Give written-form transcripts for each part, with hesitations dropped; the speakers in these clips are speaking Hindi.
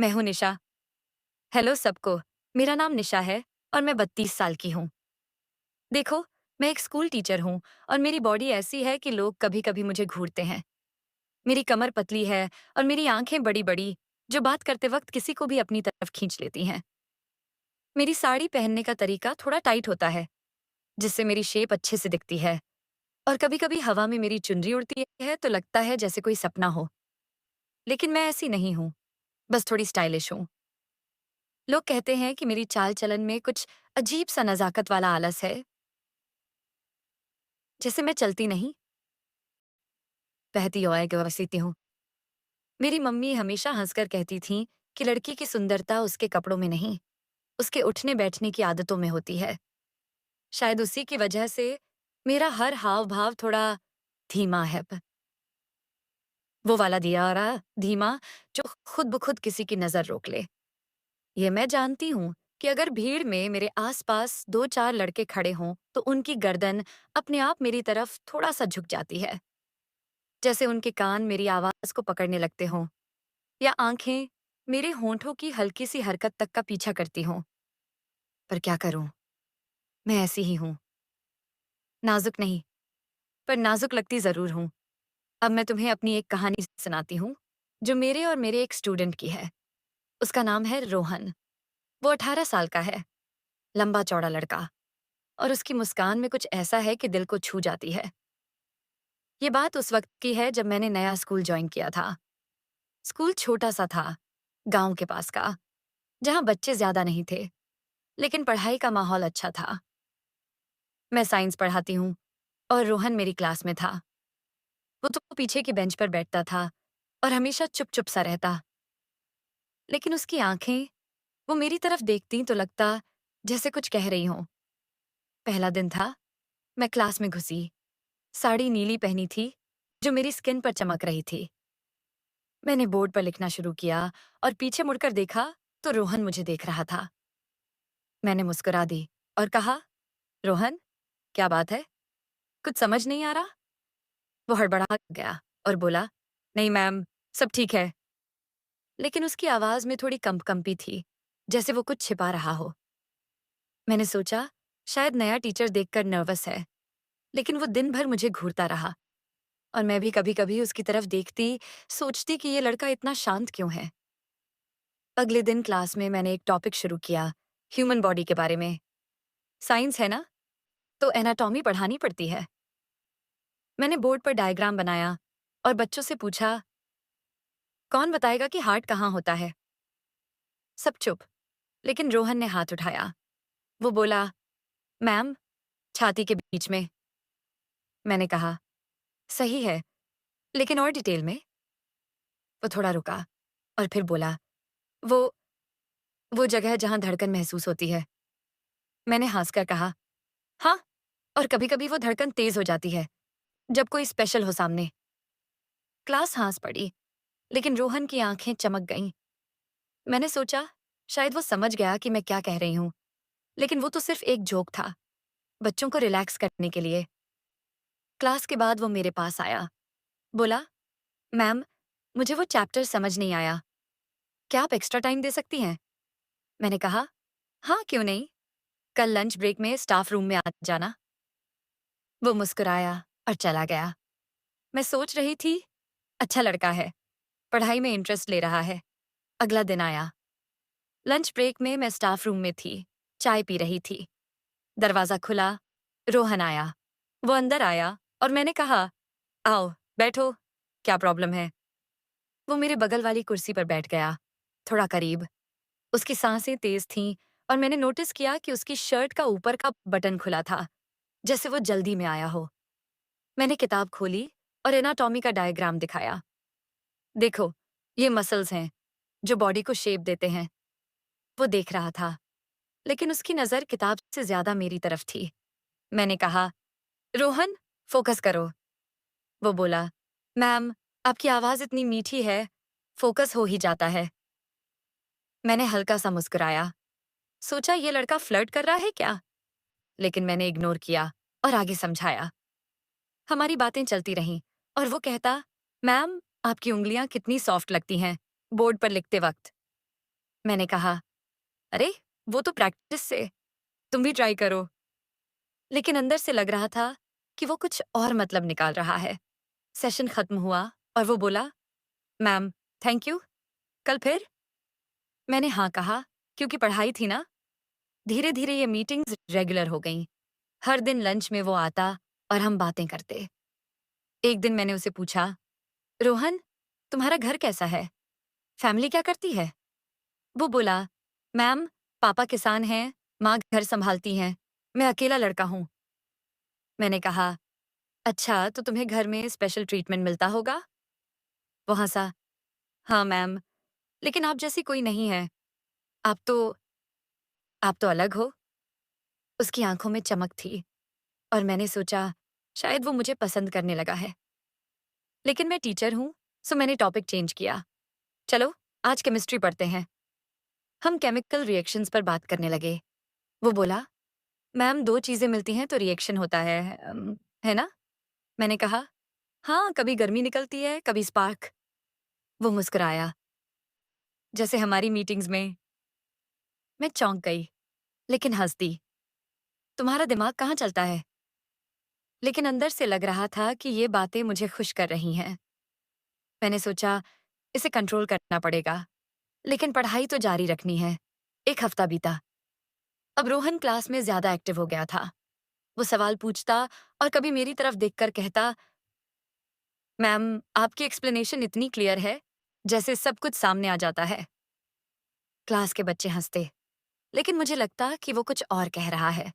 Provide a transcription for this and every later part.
मैं हूँ निशा। हेलो सबको। मेरा नाम निशा है और मैं 32 साल की हूँ। देखो, मैं एक स्कूल टीचर हूँ और मेरी बॉडी ऐसी है कि लोग कभी-कभी मुझे घूरते हैं। मेरी कमर पतली है और मेरी आंखें बड़ी-बड़ी, जो बात करते वक्त किसी को भी अपनी तरफ खींच लेती हैं। मेरी साड़ी पहनने का तरीका थोड़ा टाइट होता है, जिससे मेरी शेप अच्छे से दिखती है और कभी-कभी हवा में मेरी चुनरी उड़ती है तो लगता है जैसे कोई सपना हो। लेकिन मैं ऐसी नहीं हूँ, बस थोड़ी स्टाइलिश हूँ। लोग कहते हैं कि मेरी चाल-चलन में कुछ अजीब सा नज़ाकत वाला आलस है, जैसे मैं चलती नहीं, बहती ओए गवसीती हूँ। मेरी मम्मी हमेशा हंसकर कहती थीं कि लड़की की सुंदरता उसके कपड़ों में नहीं, उसके उठने-बैठने की आदतों में होती है। शायद उसी की वजह से मेरा हर हाव-भाव थोड़ा धीमा है। वो वाला दियारा धीमा जो खुद ब खुद किसी की नज़र रोक ले। ये मैं जानती हूँ कि अगर भीड़ में मेरे आस-पास 2-4 लड़के खड़े हों, तो उनकी गर्दन अपने आप मेरी तरफ थोड़ा-सा झुक जाती है। जैसे उनके कान मेरी आवाज़ को पकड़ने लगते हों या आंखें मेरे होंठों की हल्की सी हरकत तक का पीछा करती हों। पर क्या करूं, मैं ऐसी ही हूं। नाजुक नहीं, पर नाजुक लगती जरूर हूं। अब मैं तुम्हें अपनी एक कहानी सुनाती हूँ, जो मेरे और मेरे एक स्टूडेंट की है। उसका नाम है रोहन। वो 18 साल का है, लंबा चौड़ा लड़का, और उसकी मुस्कान में कुछ ऐसा है कि दिल को छू जाती है। ये बात उस वक्त की है जब मैंने नया स्कूल ज्वाइन किया था। स्कूल छोटा सा था, गांव के पास का, जहां बच्चे ज्यादा नहीं थे, लेकिन पढ़ाई का माहौल अच्छा था। मैं साइंस पढ़ाती हूँ और रोहन मेरी क्लास में था। वो तो पीछे की बेंच पर बैठता था और हमेशा चुप-चुप सा रहता। लेकिन उसकी आंखें, वो मेरी तरफ देखती तो लगता जैसे कुछ कह रही हों। पहला दिन था, मैं क्लास में घुसी। साड़ी नीली पहनी थी, जो मेरी स्किन पर चमक रही थी। मैंने बोर्ड पर लिखना शुरू किया और पीछे मुड़कर देखा तो रोहन मुझे देख रहा था। मैंने मुस्कुरा दी और कहा, रोहन, क्या बात है? कुछ समझ नहीं आ रहा? वो हड़बड़ा गया और बोला, नहीं मैम, सब ठीक है। लेकिन उसकी आवाज में थोड़ी कंपकंपी थी, जैसे वो कुछ छिपा रहा हो। मैंने सोचा, शायद नया टीचर देखकर नर्वस है, लेकिन वो दिन भर मुझे घूरता रहा और मैं भी कभी-कभी उसकी तरफ देखती, सोचती कि ये लड़का इतना शांत क्यों है। अगले दिन क्लास में मैंने एक टॉपिक शुरू किया, ह्यूमन बॉडी के बारे में। साइंस है ना, तो एनाटॉमी पढ़ानी पड़ती है। मैंने बोर्ड पर डायग्राम बनाया और बच्चों से पूछा, कौन बताएगा कि हार्ट कहाँ होता है? सब चुप, लेकिन रोहन ने हाथ उठाया। वो बोला, मैम, छाती के बीच में। मैंने कहा, सही है, लेकिन और डिटेल में? वो थोड़ा रुका और फिर बोला, वो वो जगह जहां धड़कन महसूस होती है। मैंने हंसकर कहा, हाँ, और कभी-कभी वो धड़कन तेज हो जाती है, जब कोई स्पेशल हो सामने। क्लास हंस पड़ी, लेकिन रोहन की आंखें चमक गईं। मैंने सोचा, शायद वो समझ गया कि मैं क्या कह रही हूँ, लेकिन वो तो सिर्फ एक जोक था, बच्चों को रिलैक्स करने के लिए। क्लास के बाद वो मेरे पास आया, बोला, मैम, मुझे वो चैप्टर समझ नहीं आया, क्या आप एक्स्ट्रा टाइम दे सकती हैं? मैंने कहा, हाँ, क्यों नहीं, कल लंच ब्रेक में स्टाफ रूम में आ जाना। वो मुस्कुराया और चला गया। मैं सोच रही थी, अच्छा लड़का है, पढ़ाई में इंटरेस्ट ले रहा है। अगला दिन आया। लंच ब्रेक में मैं स्टाफ रूम में थी, चाय पी रही थी। दरवाजा खुला, रोहन आया। वो अंदर आया और मैंने कहा, आओ, बैठो, क्या प्रॉब्लम है? वो मेरे बगल वाली कुर्सी पर बैठ गया, थोड़ा करीब। उसकी सांसें तेज थीं और मैंने नोटिस किया कि उसकी शर्ट का ऊपर का बटन खुला था, जैसे वो जल्दी में आया हो। मैंने किताब खोली और एनाटॉमी का डायग्राम दिखाया। देखो, ये मसल्स हैं, जो बॉडी को शेप देते हैं। वो देख रहा था, लेकिन उसकी नज़र किताब से ज्यादा मेरी तरफ थी। मैंने कहा, रोहन, फोकस करो। वो बोला, मैम, आपकी आवाज़ इतनी मीठी है, फोकस हो ही जाता है। मैंने हल्का सा मुस्कुराया, सोचा ये लड़का फ्लर्ट कर रहा है क्या? लेकिन मैंने इग्नोर किया और आगे समझाया। हमारी बातें चलती रहीं और वो कहता, मैम, आपकी उंगलियां कितनी सॉफ्ट लगती हैं, बोर्ड पर लिखते वक्त। मैंने कहा, अरे, वो तो प्रैक्टिस से, तुम भी ट्राई करो। लेकिन अंदर से लग रहा था कि वो कुछ और मतलब निकाल रहा है। सेशन खत्म हुआ और वो बोला, मैम, थैंक यू, कल फिर? मैंने हाँ कहा, क्योंकि पढ़ाई थी ना। धीरे धीरे ये मीटिंग्स रेगुलर हो गईं। हर दिन लंच में वो आता और हम बातें करते। एक दिन मैंने उसे पूछा, रोहन, तुम्हारा घर कैसा है? फैमिली क्या करती है? वो बोला, मैम, पापा किसान हैं, माँ घर संभालती हैं, मैं अकेला लड़का हूँ। मैंने कहा, अच्छा, तो तुम्हें घर में स्पेशल ट्रीटमेंट मिलता होगा? वो हंसा, हाँ मैम, लेकिन आप जैसी कोई नहीं है। आप तो आप तो अलग हो। उसकी आंखों में चमक थी और मैंने सोचा, शायद वो मुझे पसंद करने लगा है। लेकिन मैं टीचर हूँ, सो मैंने टॉपिक चेंज किया। चलो, आज केमिस्ट्री पढ़ते हैं। हम केमिकल रिएक्शंस पर बात करने लगे। वो बोला, मैम, दो चीजें मिलती हैं तो रिएक्शन होता है, है ना? मैंने कहा, हाँ, कभी गर्मी निकलती है, कभी स्पार्क। वो मुस्कुराया, जैसे हमारी मीटिंग्स में। मैं चौंक गई, लेकिन हंस दी। तुम्हारा दिमाग कहाँ चलता है? लेकिन अंदर से लग रहा था कि ये बातें मुझे खुश कर रही हैं। मैंने सोचा, इसे कंट्रोल करना पड़ेगा, लेकिन पढ़ाई तो जारी रखनी है। एक हफ्ता बीता। अब रोहन क्लास में ज्यादा एक्टिव हो गया था। वो सवाल पूछता और कभी मेरी तरफ देखकर कहता, मैम, आपकी एक्सप्लेनेशन इतनी क्लियर है, जैसे सब कुछ सामने आ जाता है। क्लास के बच्चे हंसते, लेकिन मुझे लगता कि वो कुछ और कह रहा है।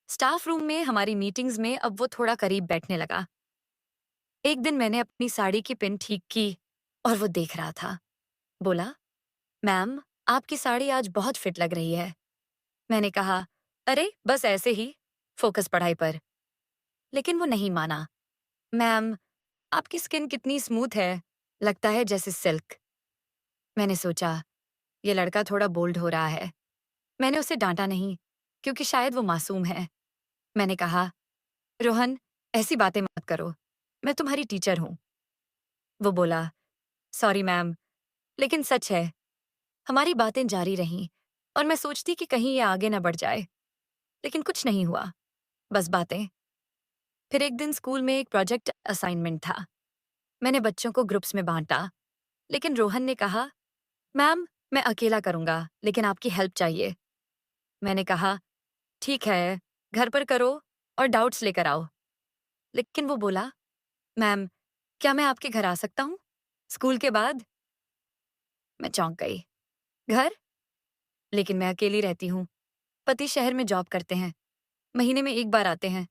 स्टाफ रूम में हमारी मीटिंग्स में अब वो थोड़ा करीब बैठने लगा। एक दिन मैंने अपनी साड़ी की पिन ठीक की और वो देख रहा था। बोला, मैम, आपकी साड़ी आज बहुत फिट लग रही है। मैंने कहा, अरे, बस ऐसे ही, फोकस पढ़ाई पर। लेकिन वो नहीं माना। मैम, आपकी स्किन कितनी स्मूथ है, लगता है जैसे सिल्क। मैंने सोचा, ये लड़का थोड़ा बोल्ड हो रहा है। मैंने उसे डांटा नहीं, क्योंकि शायद वो मासूम है। मैंने कहा, रोहन, ऐसी बातें मत करो, मैं तुम्हारी टीचर हूँ। वो बोला, सॉरी मैम, लेकिन सच है। हमारी बातें जारी रहीं और मैं सोचती कि कहीं ये आगे न बढ़ जाए, लेकिन कुछ नहीं हुआ, बस बातें। फिर एक दिन स्कूल में एक प्रोजेक्ट असाइनमेंट था। मैंने बच्चों को ग्रुप्स में बांटा, लेकिन रोहन ने कहा, मैम, मैं अकेला करूंगा, लेकिन आपकी हेल्प चाहिए। मैंने कहा, ठीक है, घर पर करो और डाउट्स लेकर आओ। लेकिन वो बोला, मैम, क्या मैं आपके घर आ सकता हूँ? स्कूल के बाद? मैं चौंक गई। घर? लेकिन मैं अकेली रहती हूँ। पति शहर में जॉब करते हैं, महीने में एक बार आते हैं।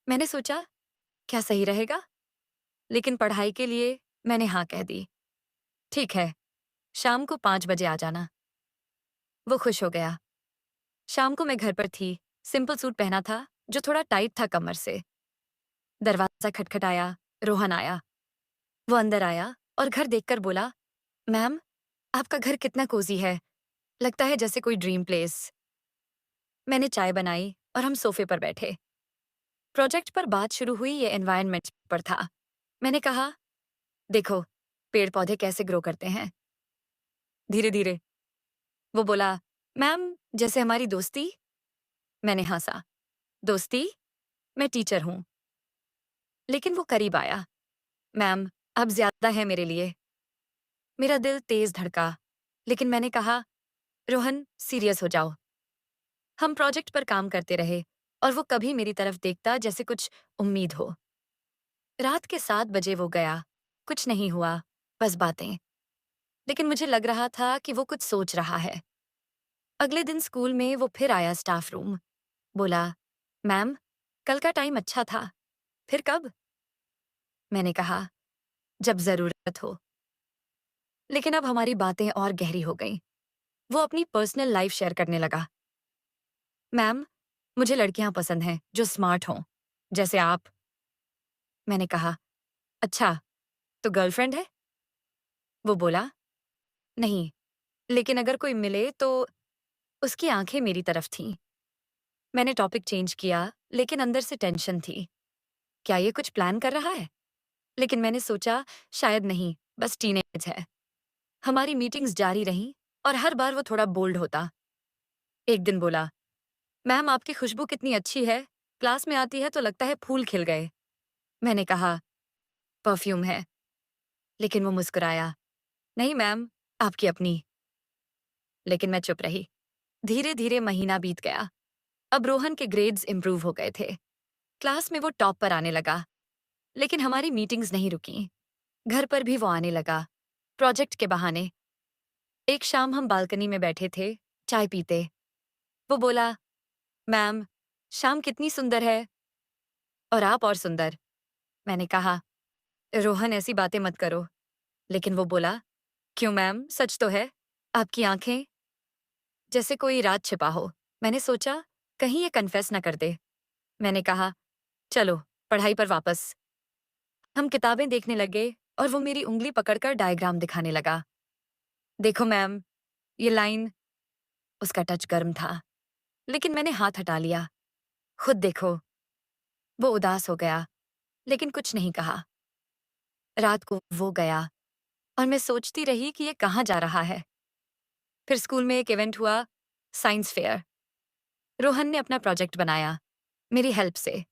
मैंने सोचा, क्या सही रहेगा? लेकिन पढ़ाई के लिए मैंने हाँ कह दी। ठीक है, शाम को 5 बजे आ जाना। वो खुश हो गया। शाम को मैं घर पर थी, सिंपल सूट पहना था, जो थोड़ा टाइट था कमर से। दरवाजा खटखटाया, रोहन आया। वो अंदर आया और घर देखकर बोला, मैम, आपका घर कितना कोजी है, लगता है जैसे कोई ड्रीम प्लेस। मैंने चाय बनाई और हम सोफे पर बैठे। प्रोजेक्ट पर बात शुरू हुई, ये एनवायरनमेंट पर था। मैंने कहा, देखो, पेड़ पौधे कैसे ग्रो करते हैं, धीरे धीरे। वो बोला, मैम, जैसे हमारी दोस्ती। मैंने हंसा, दोस्ती? मैं टीचर हूँ। लेकिन वो करीब आया, मैम, अब ज्यादा है मेरे लिए। मेरा दिल तेज धड़का, लेकिन मैंने कहा, रोहन, सीरियस हो जाओ। हम प्रोजेक्ट पर काम करते रहे और वो कभी मेरी तरफ देखता जैसे कुछ उम्मीद हो। रात के 7 बजे वो गया। कुछ नहीं हुआ, बस बातें। लेकिन मुझे लग रहा था कि वो कुछ सोच रहा है। अगले दिन स्कूल में वो फिर आया स्टाफ रूम। बोला, मैम, कल का टाइम अच्छा था, फिर कब? मैंने कहा, जब जरूरत हो। लेकिन अब हमारी बातें और गहरी हो गईं। वो अपनी पर्सनल लाइफ शेयर करने लगा। मैम, मुझे लड़कियां पसंद हैं जो स्मार्ट हों, जैसे आप। मैंने कहा, अच्छा, तो गर्लफ्रेंड है? वो बोला, नहीं, लेकिन अगर कोई मिले तो। उसकी आंखें मेरी तरफ थीं। मैंने टॉपिक चेंज किया, लेकिन अंदर से टेंशन थी। क्या ये कुछ प्लान कर रहा है? लेकिन मैंने सोचा, शायद नहीं, बस टीनेज है। हमारी मीटिंग्स जारी रहीं और हर बार वो थोड़ा बोल्ड होता। एक दिन बोला, मैम आपकी खुशबू कितनी अच्छी है, क्लास में आती है तो लगता है फूल खिल गए। मैंने कहा, परफ्यूम है। लेकिन वो मुस्कुराया, नहीं मैम, आपकी अपनी। लेकिन मैं चुप रही। धीरे धीरे महीना बीत गया। अब रोहन के ग्रेड्स इंप्रूव हो गए थे। क्लास में वो टॉप पर आने लगा। लेकिन हमारी मीटिंग्स नहीं रुकी। घर पर भी वो आने लगा, प्रोजेक्ट के बहाने। एक शाम हम बालकनी में बैठे थे, चाय पीते। वो बोला, मैम, शाम कितनी सुंदर है। और आप और सुंदर। मैंने कहा, रोहन ऐसी बातें मत करो। लेकिन वो बोला, क्यों मैम, सच तो है। आपकी आंखें जैसे कोई राज छिपा हो। मैंने सोचा, कहीं ये कन्फेस न कर दे। मैंने कहा, चलो, पढ़ाई पर वापस। हम किताबें देखने लगे और वो मेरी उंगली पकड़कर डायग्राम दिखाने लगा। देखो मैम, ये लाइन। उसका टच गर्म था, लेकिन मैंने हाथ हटा लिया। खुद देखो। वो उदास हो गया, लेकिन कुछ नहीं कहा। रात को वो गया और मैं सोचती रही कि ये कहाँ जा रहा है। फिर स्कूल में एक इवेंट हुआ, साइंस फेयर। रोहन ने अपना प्रोजेक्ट बनाया, मेरी हेल्प से।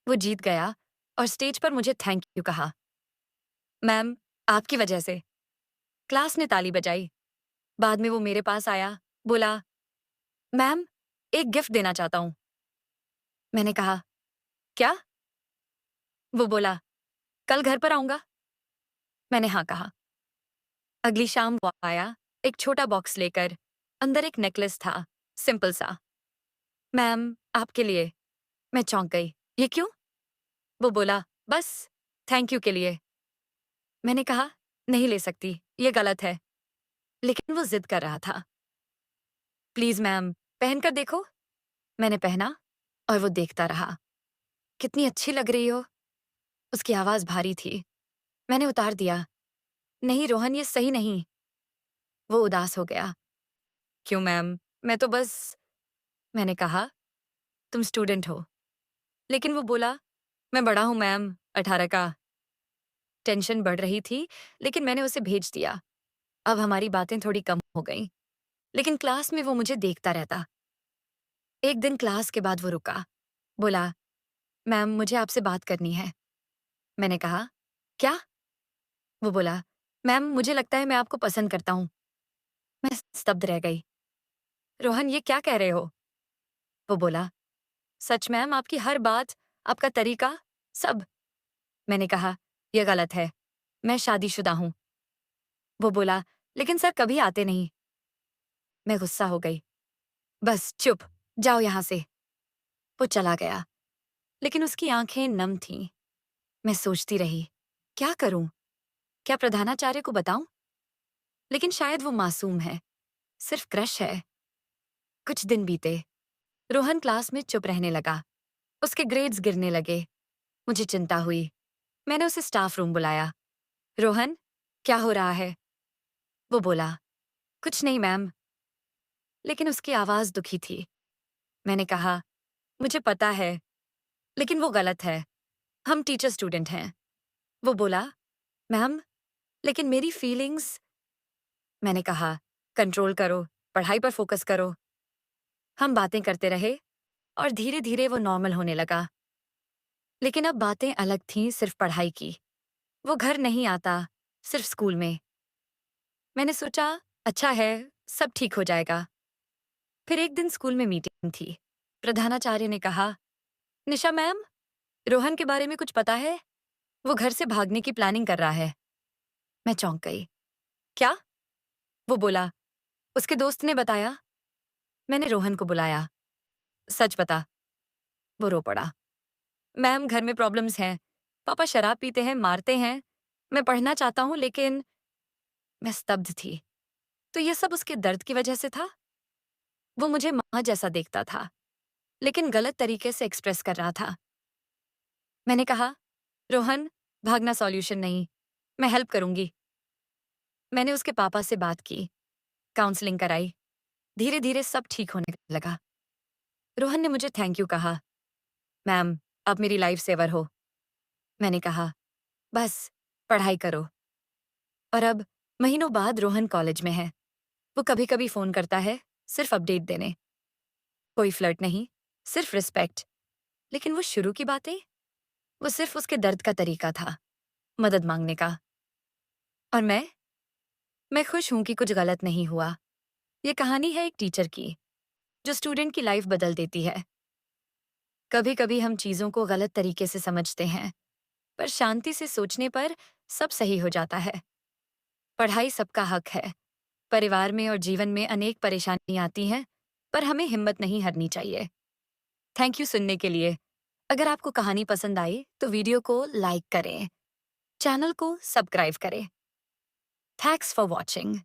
वो जीत गया और स्टेज पर मुझे थैंक यू कहा। मैम, आपकी वजह से। क्लास ने ताली बजाई। बाद में वो मेरे पास आया, बोला, मैम, एक गिफ्ट देना चाहता हूँ। मैंने कहा, क्या? वो बोला, कल घर पर आऊंगा। मैंने हाँ कहा। अगली शाम वो आया, एक छोटा बॉक्स लेकर। अंदर एक नेकलेस था, सिंपल सा। मैम, आपके लिए। मैं चौंक गई। ये क्यों? वो बोला, बस, थैंक यू के लिए। मैंने कहा, नहीं ले सकती, ये गलत है। लेकिन वो जिद कर रहा था। प्लीज मैम, पहनकर देखो। मैंने पहना और वो देखता रहा। कितनी अच्छी लग रही हो। उसकी आवाज भारी थी। मैंने उतार दिया। नहीं रोहन, ये सही नहीं। वो उदास हो गया। क्यों मैम, मैं तो बस। मैंने कहा, तुम स्टूडेंट हो। लेकिन वो बोला, मैं बड़ा हूं मैम, 18 का। टेंशन बढ़ रही थी, लेकिन मैंने उसे भेज दिया। अब हमारी बातें थोड़ी कम हो गईं, लेकिन क्लास में वो मुझे देखता रहता। एक दिन क्लास के बाद वो रुका, बोला, मैम, मुझे आपसे बात करनी है। मैंने कहा, क्या? वो बोला, मैम, मुझे लगता है मैं आपको पसंद करता हूँ। मैं स्तब्ध रह गई। रोहन, ये क्या कह रहे हो? वो बोला, सच मैम, आपकी हर बात, आपका तरीका, सब। मैंने कहा, यह गलत है। मैं शादीशुदा हूँ। वो बोला, लेकिन सर कभी आते नहीं। मैं गुस्सा हो गई। बस चुप, जाओ यहाँ से। वो चला गया, लेकिन उसकी आंखें नम थीं। मैं सोचती रही, क्या करूं? क्या प्रधानाचार्य को बताऊं? लेकिन शायद वो मासूम है, सिर्फ क्रश है। कुछ दिन बीते। रोहन क्लास में चुप रहने लगा। उसके ग्रेड्स गिरने लगे। मुझे चिंता हुई। मैंने उसे स्टाफ रूम बुलाया। रोहन, क्या हो रहा है? वो बोला, कुछ नहीं मैम। लेकिन उसकी आवाज दुखी थी। मैंने कहा, मुझे पता है, लेकिन वो गलत है। हम टीचर स्टूडेंट हैं। वो बोला, मैम, लेकिन मेरी फीलिंग्स। मैंने कहा, कंट्रोल करो, पढ़ाई पर फोकस करो। हम बातें करते रहे और धीरे धीरे वो नॉर्मल होने लगा। लेकिन अब बातें अलग थीं, सिर्फ पढ़ाई की। वो घर नहीं आता, सिर्फ स्कूल में। मैंने सोचा, अच्छा है, सब ठीक हो जाएगा। फिर एक दिन स्कूल में मीटिंग थी। प्रधानाचार्य ने कहा, निशा मैम, रोहन के बारे में कुछ पता है? वो घर से भागने की प्लानिंग कर रहा है। मैं चौंक गई। क्या? वो बोला, उसके दोस्त ने बताया। मैंने रोहन को बुलाया। सच बता। वो रो पड़ा। मैम, घर में प्रॉब्लम्स हैं। पापा शराब पीते हैं, मारते हैं। मैं पढ़ना चाहता हूँ, लेकिन। मैं स्तब्ध थी। तो ये सब उसके दर्द की वजह से था? वो मुझे माँ जैसा देखता था, लेकिन गलत तरीके से एक्सप्रेस कर रहा था। मैंने कहा, रोहन, भागना सॉल्यूशन नहीं। मैं हेल्प करूंगी। मैंने उसके पापा से बात की, काउंसलिंग कराई। धीरे धीरे सब ठीक होने लगा। रोहन ने मुझे थैंक यू कहा। मैम, आप मेरी लाइफ सेवर हो। मैंने कहा, बस, पढ़ाई करो। और अब महीनों बाद रोहन कॉलेज में है। वो कभी-कभी फ़ोन करता है, सिर्फ़ अपडेट देने। कोई फ्लर्ट नहीं, सिर्फ़ रिस्पेक्ट। लेकिन वो शुरू की बातें, वो सिर्फ़ उसके दर्द का तरीका था, मदद माँगने का। और मैं खुश हूँ कि कुछ गलत नहीं हुआ। ये कहानी है एक टीचर की, जो स्टूडेंट की लाइफ़ बदल देती है। कभी-कभी हम चीज़ों को गलत तरीके से समझते हैं, पर शांति से सोचने पर सब सही हो जाता है। पढ़ाई सबका हक है। परिवार में और जीवन में अनेक परेशानियां आती हैं, पर हमें हिम्मत नहीं हारनी चाहिए। थैंक यू सुनने के लिए। अगर आपको कहानी पसंद आई, तो वीडियो को लाइक करें, चैनल को सब्सक्राइब करें। Thanks for watching.